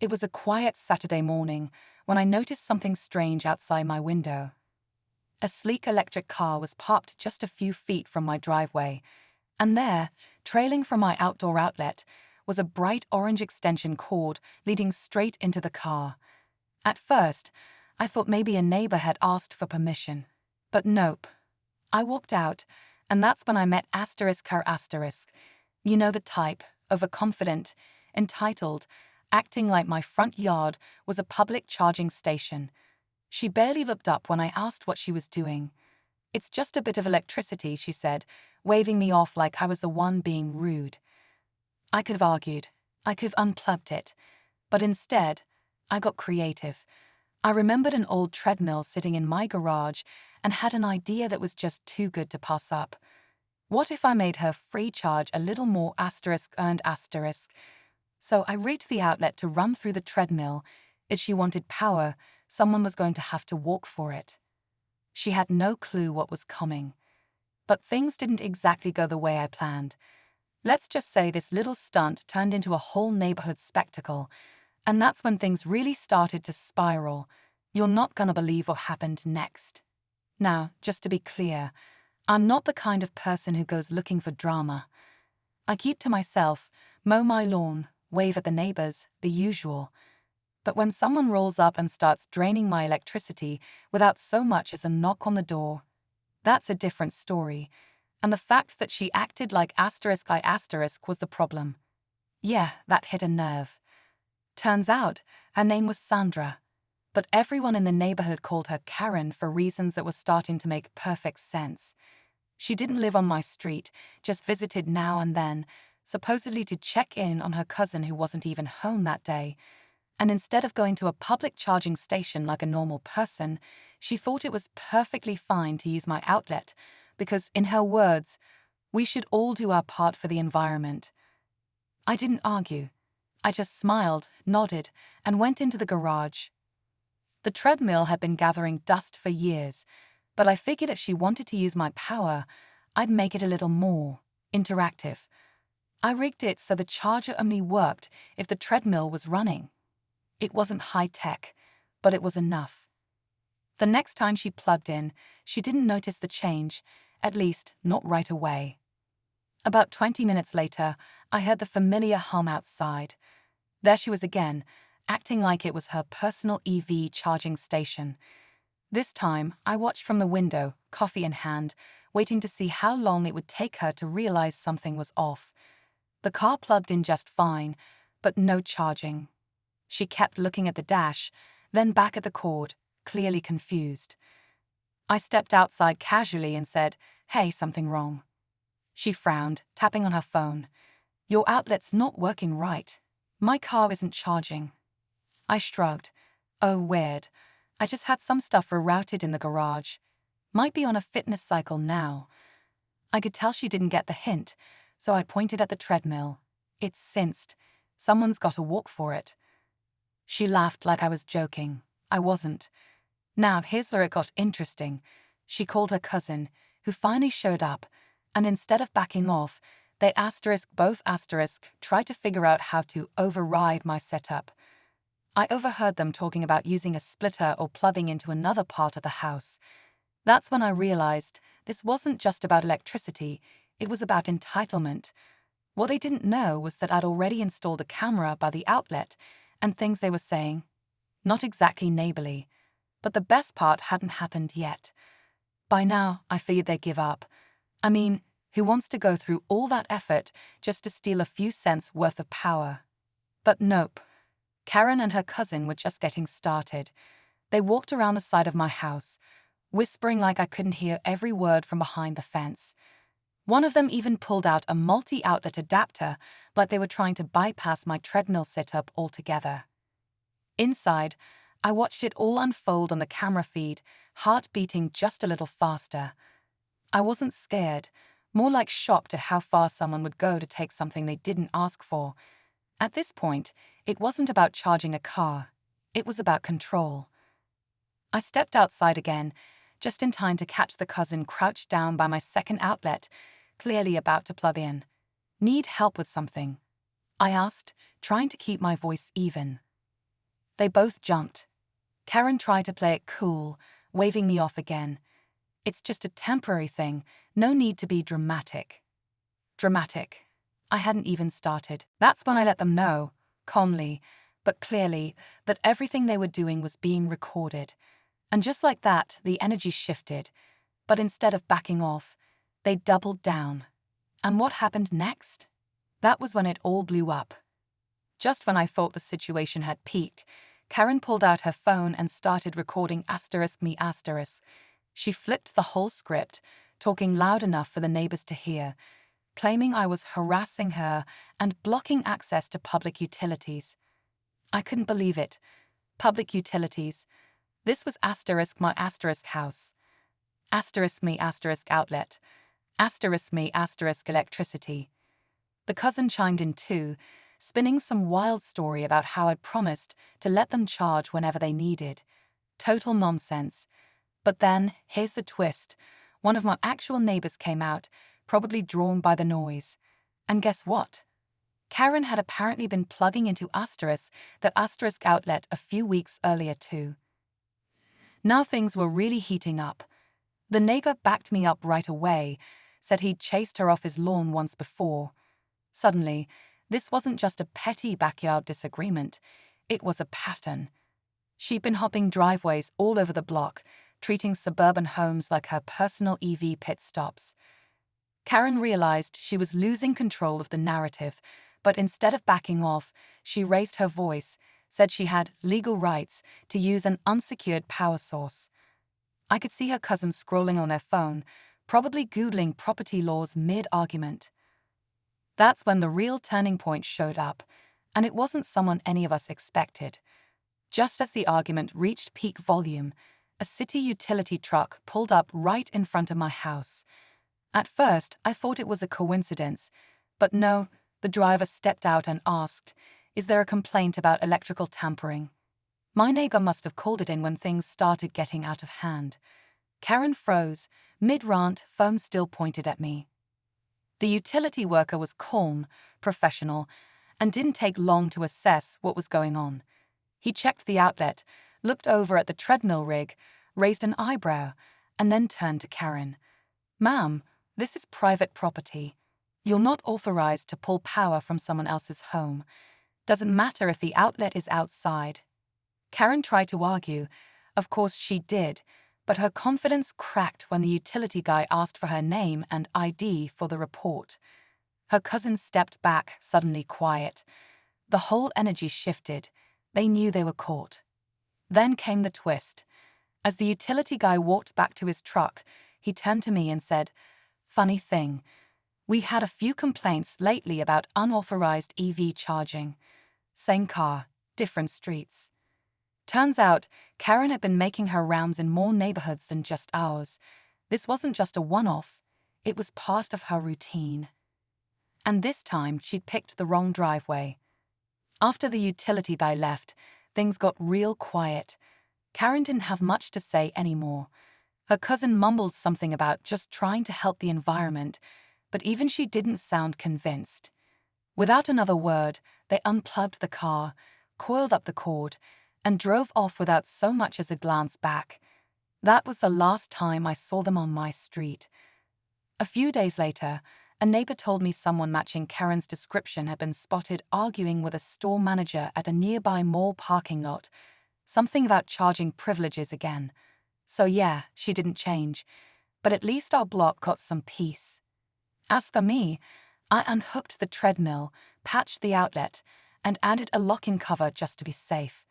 It was a quiet Saturday morning when I noticed something strange outside my window. A sleek electric car was parked just a few feet from my driveway, and there, trailing from my outdoor outlet, was a bright orange extension cord leading straight into the car. At first, I thought maybe a neighbor had asked for permission. But nope. I walked out, and that's when I met Asterisk her Asterisk. You know the type, overconfident, entitled, acting like my front yard was a public charging station. She barely looked up when I asked what she was doing. "It's just a bit of electricity," she said, waving me off like I was the one being rude. I could have argued. I could have unplugged it. But instead, I got creative. I remembered an old treadmill sitting in my garage and had an idea that was just too good to pass up. What if I made her free charge a little more asterisk earned asterisk? So I rigged the outlet to run through the treadmill. If she wanted power, someone was going to have to walk for it. She had no clue what was coming. But things didn't exactly go the way I planned. Let's just say this little stunt turned into a whole neighborhood spectacle, and that's when things really started to spiral. You're not gonna believe what happened next. Now, just to be clear, I'm not the kind of person who goes looking for drama. I keep to myself, mow my lawn, wave at the neighbors, the usual. But when someone rolls up and starts draining my electricity without so much as a knock on the door, that's a different story. And the fact that she acted like asterisk I asterisk was the problem. Yeah, that hit a nerve. Turns out, her name was Sandra, but everyone in the neighborhood called her Karen for reasons that were starting to make perfect sense. She didn't live on my street, just visited now and then, supposedly to check in on her cousin who wasn't even home that day. And instead of going to a public charging station like a normal person, she thought it was perfectly fine to use my outlet, because, in her words, we should all do our part for the environment. I didn't argue. I just smiled, nodded, and went into the garage. The treadmill had been gathering dust for years, but I figured if she wanted to use my power, I'd make it a little more interactive. I rigged it so the charger only worked if the treadmill was running. It wasn't high-tech, but it was enough. The next time she plugged in, she didn't notice the change, at least not right away. About 20 minutes later, I heard the familiar hum outside. There she was again, acting like it was her personal EV charging station. This time, I watched from the window, coffee in hand, waiting to see how long it would take her to realize something was off. The car plugged in just fine, but no charging. She kept looking at the dash, then back at the cord, clearly confused. I stepped outside casually and said, "Hey, something wrong?" She frowned, tapping on her phone. "Your outlet's not working right. My car isn't charging." I shrugged. "Oh, weird. I just had some stuff rerouted in the garage. Might be on a fitness cycle now." I could tell she didn't get the hint, so I pointed at the treadmill. "It's cinced. Someone's got to walk for it." She laughed like I was joking. I wasn't. Now, here's where it got interesting. She called her cousin, who finally showed up, and instead of backing off, they both tried to figure out how to override my setup. I overheard them talking about using a splitter or plugging into another part of the house. That's when I realized this wasn't just about electricity, it was about entitlement. What they didn't know was that I'd already installed a camera by the outlet, and things they were saying, not exactly neighborly. But the best part hadn't happened yet. By now, I figured they'd give up. I mean, who wants to go through all that effort just to steal a few cents worth of power? But nope. Karen and her cousin were just getting started. They walked around the side of my house, whispering like I couldn't hear every word from behind the fence. One of them even pulled out a multi-outlet adapter, like they were trying to bypass my treadmill setup altogether. Inside, I watched it all unfold on the camera feed, heart beating just a little faster. I wasn't scared, more like shocked at how far someone would go to take something they didn't ask for. At this point, it wasn't about charging a car. It was about control. I stepped outside again, just in time to catch the cousin crouched down by my second outlet, clearly about to plug in. "Need help with something?" I asked, trying to keep my voice even. They both jumped. Karen tried to play it cool, waving me off again. It's just a temporary thing, no need to be dramatic. Dramatic. I hadn't even started. That's when I let them know, calmly, but clearly, that everything they were doing was being recorded. And just like that, the energy shifted. But instead of backing off, they doubled down. And what happened next? That was when it all blew up. Just when I thought the situation had peaked, Karen pulled out her phone and started recording *me*. She flipped the whole script, talking loud enough for the neighbors to hear, claiming I was harassing her and blocking access to public utilities. I couldn't believe it. Public utilities. This was *my* house. *me* outlet. *me* electricity. The cousin chimed in too, spinning some wild story about how I'd promised to let them charge whenever they needed. Total nonsense. But then, here's the twist. One of my actual neighbors came out, probably drawn by the noise. And guess what? Karen had apparently been plugging into that outlet a few weeks earlier too. Now things were really heating up. The neighbor backed me up right away, said he'd chased her off his lawn once before. Suddenly, this wasn't just a petty backyard disagreement, it was a pattern. She'd been hopping driveways all over the block, treating suburban homes like her personal EV pit stops. Karen realized she was losing control of the narrative, but instead of backing off, she raised her voice, said she had legal rights to use an unsecured power source. I could see her cousin scrolling on their phone, probably Googling property laws mid-argument. That's when the real turning point showed up, and it wasn't someone any of us expected. Just as the argument reached peak volume, a city utility truck pulled up right in front of my house. At first, I thought it was a coincidence, but no, the driver stepped out and asked, "Is there a complaint about electrical tampering?" My neighbor must have called it in when things started getting out of hand. Karen froze, mid-rant, phone still pointed at me. The utility worker was calm, professional, and didn't take long to assess what was going on. He checked the outlet, looked over at the treadmill rig, raised an eyebrow, and then turned to Karen. "Ma'am, this is private property. You're not authorized to pull power from someone else's home. Doesn't matter if the outlet is outside." Karen tried to argue. Of course she did, but her confidence cracked when the utility guy asked for her name and ID for the report. Her cousin stepped back, suddenly quiet. The whole energy shifted. They knew they were caught. Then came the twist. As the utility guy walked back to his truck, he turned to me and said, "Funny thing. We had a few complaints lately about unauthorized EV charging. Same car, different streets." Turns out, Karen had been making her rounds in more neighborhoods than just ours. This wasn't just a one-off, it was part of her routine. And this time, she'd picked the wrong driveway. After the utility guy left, things got real quiet. Karen didn't have much to say anymore. Her cousin mumbled something about just trying to help the environment, but even she didn't sound convinced. Without another word, they unplugged the car, coiled up the cord, and drove off without so much as a glance back. That was the last time I saw them on my street. A few days later, a neighbor told me someone matching Karen's description had been spotted arguing with a store manager at a nearby mall parking lot. Something about charging privileges again. So yeah, she didn't change, but at least our block got some peace. As for me, I unhooked the treadmill, patched the outlet, and added a lock-in cover just to be safe.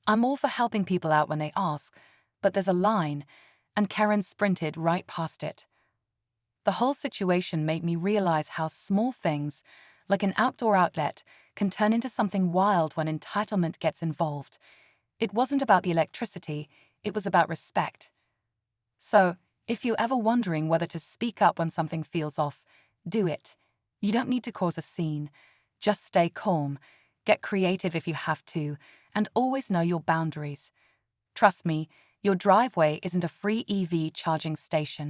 I'm all for helping people out when they ask, but there's a line, and Karen sprinted right past it. The whole situation made me realize how small things, like an outdoor outlet, can turn into something wild when entitlement gets involved. It wasn't about the electricity, it was about respect. So, if you're ever wondering whether to speak up when something feels off, do it. You don't need to cause a scene. Just stay calm, get creative if you have to, and always know your boundaries. Trust me, your driveway isn't a free EV charging station.